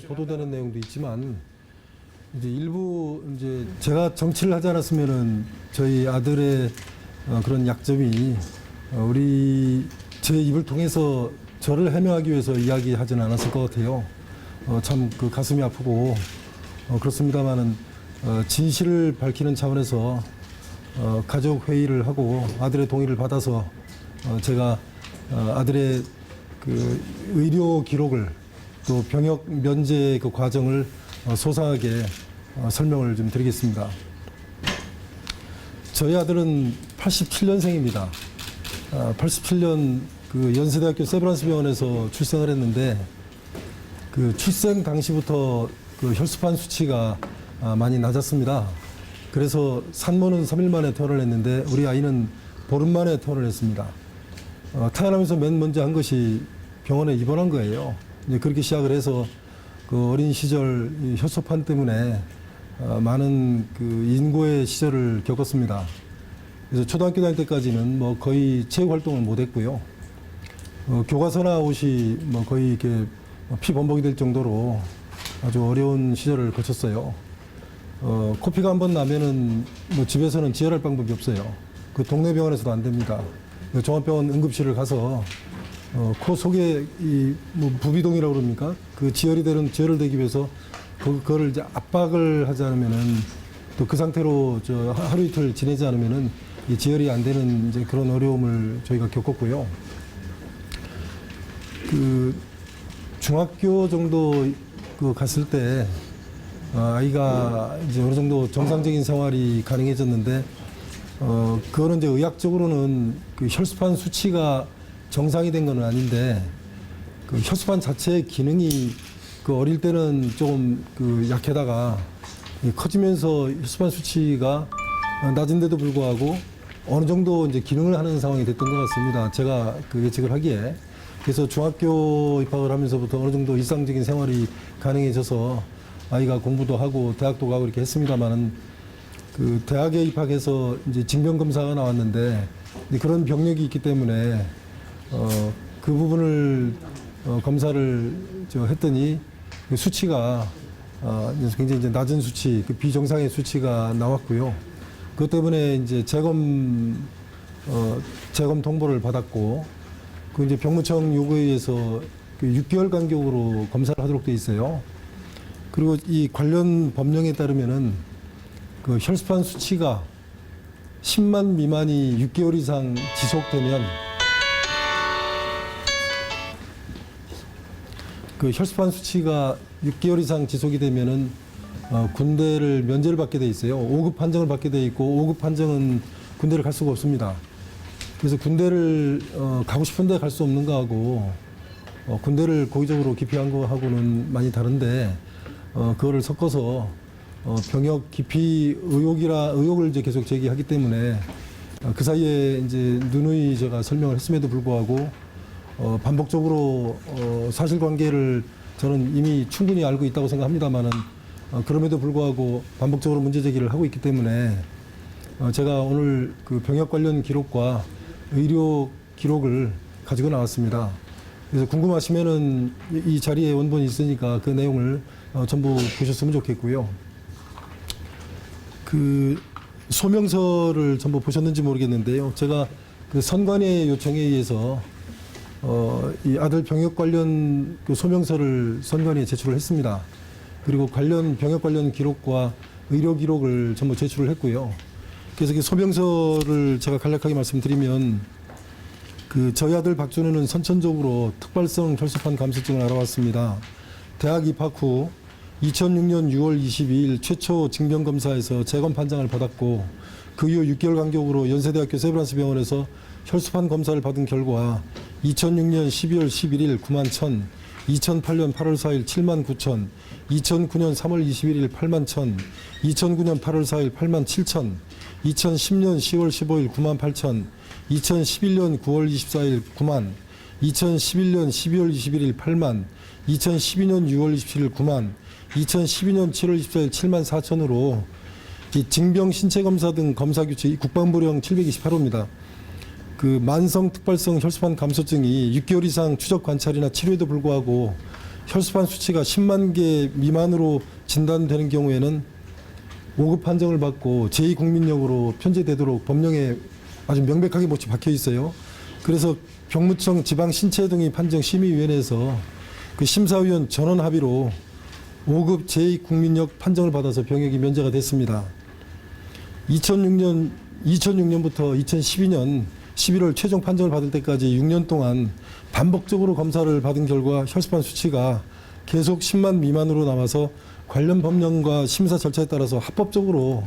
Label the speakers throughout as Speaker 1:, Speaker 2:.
Speaker 1: 보도되는 내용도 있지만 이제 일부 이제 제가 정치를 하지 않았으면은 저희 아들의 그런 약점이 제 입을 통해서 저를 해명하기 위해서 이야기하지는 않았을 것 같아요. 참 그 가슴이 아프고 그렇습니다만은 진실을 밝히는 차원에서 가족 회의를 하고 아들의 동의를 받아서 제가 아들의 그 의료 기록을 또 병역 면제 그 과정을 소상하게 설명을 좀 드리겠습니다. 저희 아들은 87년생입니다. 87년 그 연세대학교 세브란스 병원에서 출생을 했는데 그 출생 당시부터 그 혈소판 수치가 많이 낮았습니다. 그래서 산모는 3일 만에 퇴원을 했는데 우리 아이는 보름 만에 퇴원을 했습니다. 태어나면서 맨 먼저 한 것이 병원에 입원한 거예요. 이제 그렇게 시작을 해서 그 어린 시절 이 혈소판 때문에 많은 그 인고의 시절을 겪었습니다. 그래서 초등학교 다닐 때까지는 뭐 거의 체육 활동을 못 했고요. 교과서나 옷이 뭐 거의 이렇게 피범벅이 될 정도로 아주 어려운 시절을 거쳤어요. 코피가 한번 나면은 뭐 집에서는 지혈할 방법이 없어요. 그 동네 병원에서도 안 됩니다. 종합병원 응급실을 가서 코 속에 이 뭐 부비동이라고 그럽니까? 그 지혈을 되기 위해서 그거를 이제 압박을 하지 않으면은 또 그 상태로 하루 이틀 지내지 않으면은 이 지혈이 안 되는 이제 그런 어려움을 저희가 겪었고요. 그 중학교 정도 그 갔을 때 아이가 이제 어느 정도 정상적인 생활이 가능해졌는데 그거는 이제 의학적으로는 그 혈소판 수치가 정상이 된 건 아닌데 그 혈소판 자체의 기능이 그 어릴 때는 조금 그 약해다가 커지면서 혈소판 수치가 낮은데도 불구하고 어느 정도 이제 기능을 하는 상황이 됐던 것 같습니다. 제가 그 예측을 하기에. 그래서 중학교 입학을 하면서부터 어느 정도 일상적인 생활이 가능해져서 아이가 공부도 하고 대학도 가고 이렇게 했습니다만은 그 대학에 입학해서 이제 징병검사가 나왔는데 그런 병력이 있기 때문에 그 부분을 검사를 했더니 그 수치가 굉장히 이제 낮은 수치, 그 비정상의 수치가 나왔고요. 그것 때문에 이제 재검 통보를 받았고 그 이제 병무청 요구에 의해서 그 6개월 간격으로 검사를 하도록 돼 있어요. 그리고 이 관련 법령에 따르면은 그 혈소판 수치가 10만 미만이 6개월 이상 지속되면 그 혈소판 수치가 6개월 이상 지속이 되면은 군대를 면제를 받게 돼 있어요. 5급 판정을 받게 돼 있고 5급 판정은 군대를 갈 수가 없습니다. 그래서 군대를 가고 싶은데 갈 수 없는 거하고 군대를 고의적으로 기피한 거하고는 많이 다른데 그거를 섞어서 병역 기피 의혹을 이제 계속 제기하기 때문에 그 사이에 이제 누누이 제가 설명을 했음에도 불구하고 반복적으로 사실관계를 저는 이미 충분히 알고 있다고 생각합니다만은 그럼에도 불구하고 반복적으로 문제 제기를 하고 있기 때문에 제가 오늘 그 병역 관련 기록과 의료 기록을 가지고 나왔습니다. 그래서 궁금하시면은 이 자리에 원본이 있으니까 그 내용을 전부 보셨으면 좋겠고요. 그 소명서를 전부 보셨는지 모르겠는데요. 제가 그 선관위 요청에 의해서 이 아들 병역 관련 그 소명서를 선관위에 제출을 했습니다. 그리고 관련 병역 관련 기록과 의료 기록을 전부 제출을 했고요. 그래서 그 소명서를 제가 간략하게 말씀드리면 그 저희 아들 박준우는 선천적으로 특발성 혈소판 감소증을 알아왔습니다. 대학 입학 후 2006년 6월 22일 최초 징병검사에서 재검 판정을 받았고 그 이후 6개월 간격으로 연세대학교 세브란스 병원에서 혈소판 검사를 받은 결과 2006년 12월 11일 9만 1천, 2008년 8월 4일 7만 9천, 2009년 3월 21일 8만 1천, 2009년 8월 4일 8만 7천, 2010년 10월 15일 9만 8천, 2011년 9월 24일 9만, 2011년 12월 21일 8만, 2012년 6월 27일 9만, 2012년 7월 24일 7만 4천으로 이 징병 신체 검사 등 검사 규칙 국방부령 728호입니다. 그 만성 특발성 혈소판 감소증이 6개월 이상 추적 관찰이나 치료에도 불구하고 혈소판 수치가 10만 개 미만으로 진단되는 경우에는 5급 판정을 받고 제2국민력으로 편제되도록 법령에 아주 명백하게 못이 박혀 있어요. 그래서 병무청 지방신체등위 판정심의위원회에서 그 심사위원 전원 합의로 5급 제2국민력 판정을 받아서 병역이 면제가 됐습니다. 2006년부터 2012년 11월 최종 판정을 받을 때까지 6년 동안 반복적으로 검사를 받은 결과 혈소판 수치가 계속 10만 미만으로 나와서 관련 법령과 심사 절차에 따라서 합법적으로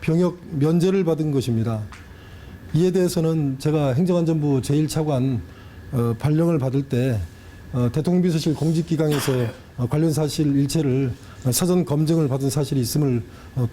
Speaker 1: 병역 면제를 받은 것입니다. 이에 대해서는 제가 행정안전부 제1차관 발령을 받을 때 대통령 비서실 공직기강에서 관련 사실 일체를 사전 검증을 받은 사실이 있음을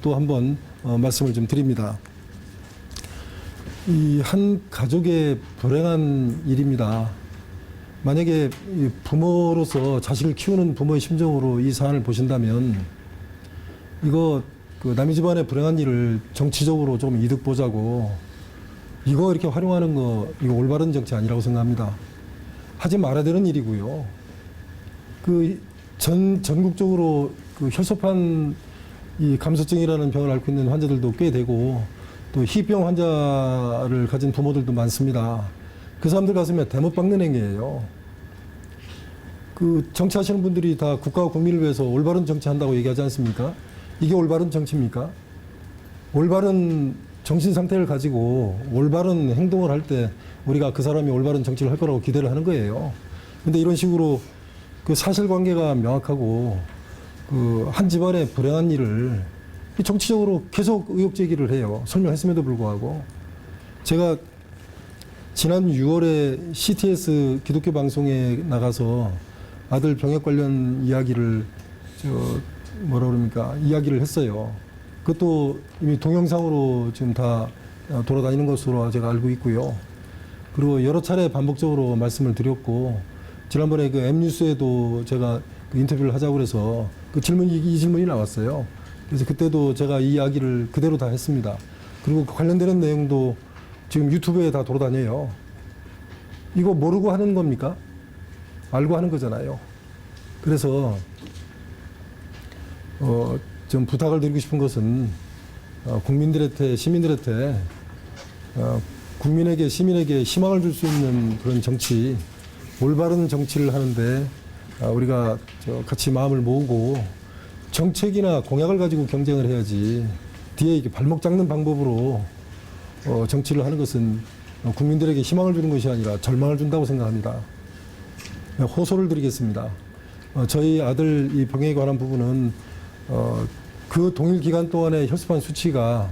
Speaker 1: 또 한번 말씀을 좀 드립니다. 이 한 가족의 불행한 일입니다. 만약에 부모로서 자식을 키우는 부모의 심정으로 이 사안을 보신다면 이거 그 남의 집안의 불행한 일을 정치적으로 좀 이득 보자고 이거 이렇게 활용하는 거 이거 올바른 정치 아니라고 생각합니다. 하지 말아야 되는 일이고요. 그 전국적으로 그 혈소판 이 감소증이라는 병을 앓고 있는 환자들도 꽤 되고 또 희병 환자를 가진 부모들도 많습니다. 그 사람들 가슴에 대못 박는 행위예요. 그 정치하시는 분들이 다 국가와 국민을 위해서 올바른 정치한다고 얘기하지 않습니까? 이게 올바른 정치입니까? 올바른 정신 상태를 가지고 올바른 행동을 할 때 우리가 그 사람이 올바른 정치를 할 거라고 기대를 하는 거예요. 근데 이런 식으로 그 사실관계가 명확하고 그 한 집안의 불행한 일을 정치적으로 계속 의혹 제기를 해요. 설명했음에도 불구하고. 제가 지난 6월에 CTS 기독교 방송에 나가서 아들 병역 관련 이야기를 이야기를 했어요. 그것도 이미 동영상으로 지금 다 돌아다니는 것으로 제가 알고 있고요. 그리고 여러 차례 반복적으로 말씀을 드렸고, 지난번에 그 M뉴스에도 제가 그 인터뷰를 하자고 그래서 그 이 질문이 나왔어요. 그래서 그때도 제가 이 이야기를 그대로 다 했습니다. 그리고 그 관련되는 내용도 지금 유튜브에 다 돌아다녀요. 이거 모르고 하는 겁니까? 알고 하는 거잖아요. 그래서 좀 부탁을 드리고 싶은 것은 국민들한테, 시민들한테 국민에게, 시민에게 희망을 줄 수 있는 그런 정치, 올바른 정치를 하는데 우리가 같이 마음을 모으고 정책이나 공약을 가지고 경쟁을 해야지 뒤에 이렇게 발목 잡는 방법으로 정치를 하는 것은 국민들에게 희망을 주는 것이 아니라 절망을 준다고 생각합니다. 호소를 드리겠습니다. 저희 아들 이 병역에 관한 부분은 그 동일 기간 동안에 혈소판 수치가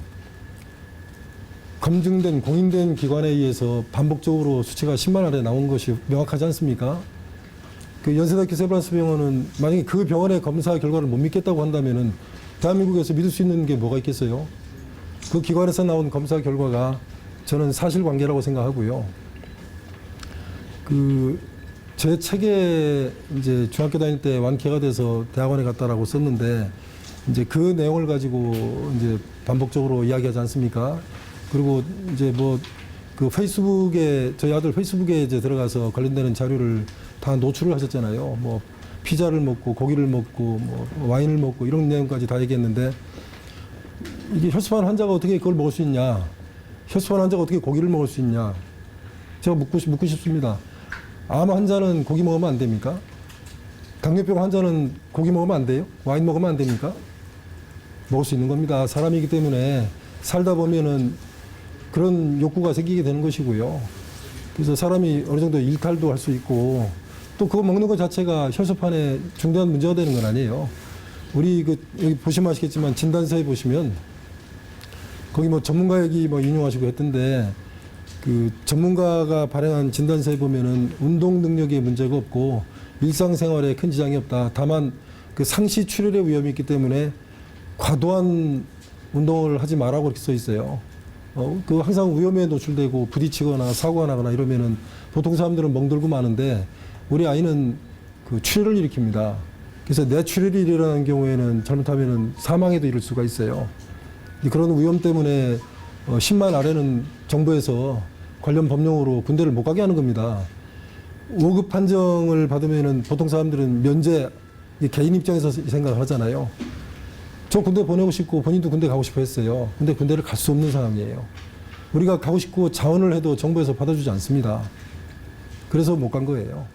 Speaker 1: 검증된 공인된 기관에 의해서 반복적으로 수치가 10만 아래 나온 것이 명확하지 않습니까? 그 연세대학교 세브란스 병원은 만약에 그 병원의 검사 결과를 못 믿겠다고 한다면은 대한민국에서 믿을 수 있는 게 뭐가 있겠어요? 그 기관에서 나온 검사 결과가 저는 사실관계라고 생각하고요. 제 책에 이제 중학교 다닐 때 완쾌가 돼서 대학원에 갔다라고 썼는데 이제 그 내용을 가지고 이제 반복적으로 이야기하지 않습니까? 그리고 이제 그 페이스북에 저희 아들 페이스북에 이제 들어가서 관련되는 자료를 다 노출을 하셨잖아요. 피자를 먹고 고기를 먹고 와인을 먹고 이런 내용까지 다 얘기했는데 이게 혈소판 환자가 어떻게 그걸 먹을 수 있냐? 혈소판 환자가 어떻게 고기를 먹을 수 있냐? 제가 묻고 싶습니다. 암 환자는 고기 먹으면 안 됩니까? 당뇨병 환자는 고기 먹으면 안 돼요? 와인 먹으면 안 됩니까? 먹을 수 있는 겁니다. 사람이기 때문에 살다 보면은 그런 욕구가 생기게 되는 것이고요. 그래서 사람이 어느 정도 일탈도 할 수 있고 또 그거 먹는 것 자체가 혈소판에 중대한 문제가 되는 건 아니에요. 우리 여기 보시면 아시겠지만 진단서에 보시면 거기 전문가 얘기 인용하시고 했던데 그 전문가가 발행한 진단서에 보면은 운동 능력에 문제가 없고 일상생활에 큰 지장이 없다. 다만 그 상시 출혈의 위험이 있기 때문에 과도한 운동을 하지 말라고 그렇게 써 있어요. 그 항상 위험에 노출되고 부딪히거나 사고가 나거나 이러면은 보통 사람들은 멍들고 마는데 우리 아이는 그 출혈을 일으킵니다. 그래서 뇌출혈이 일어나는 경우에는 잘못하면은 사망에도 이를 수가 있어요. 그런 위험 때문에 10만 아래는 정부에서 관련 법령으로 군대를 못 가게 하는 겁니다. 5급 판정을 받으면은 보통 사람들은 면제, 개인 입장에서 생각을 하잖아요. 저 군대 보내고 싶고 본인도 군대 가고 싶어 했어요. 근데 군대를 갈 수 없는 상황이에요. 우리가 가고 싶고 자원을 해도 정부에서 받아주지 않습니다. 그래서 못 간 거예요.